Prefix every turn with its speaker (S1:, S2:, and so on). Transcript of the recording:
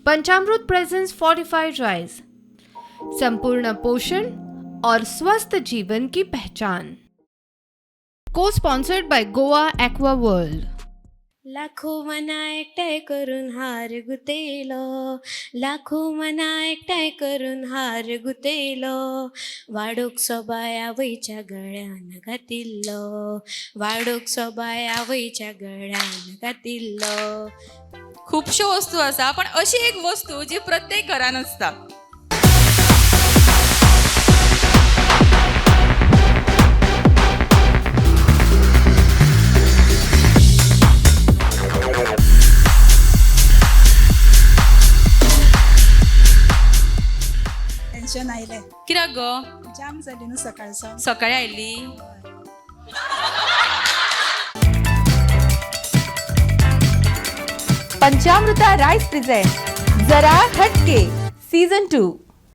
S1: पंचामृत presence fortified rice, संपूर्ण पोषण और स्वस्थ जीवन की पहचान। को sponsored by Goa aqua world.
S2: लाखो मना एकटाय करून हार गुतेलो, लाखो मना एकटाय करून हार गुतेलो, वाडोक सोबाया वयच्या गळ्यान घातिल्लो, वाडोक सोबाया वयच्या गळ्यान घातिल्लो.
S3: खूपशो वस्तू आसा, पण अशी एक वस्तू जी प्रत्येक घरान असता.
S4: टेन्शन आयले.
S3: कित्याक गो?
S4: जाम जाली न्हू सकाळचो.
S3: सकाळी आयली.
S5: पंचामृता राइस प्रेजेंट जरा हटके सीजन 2.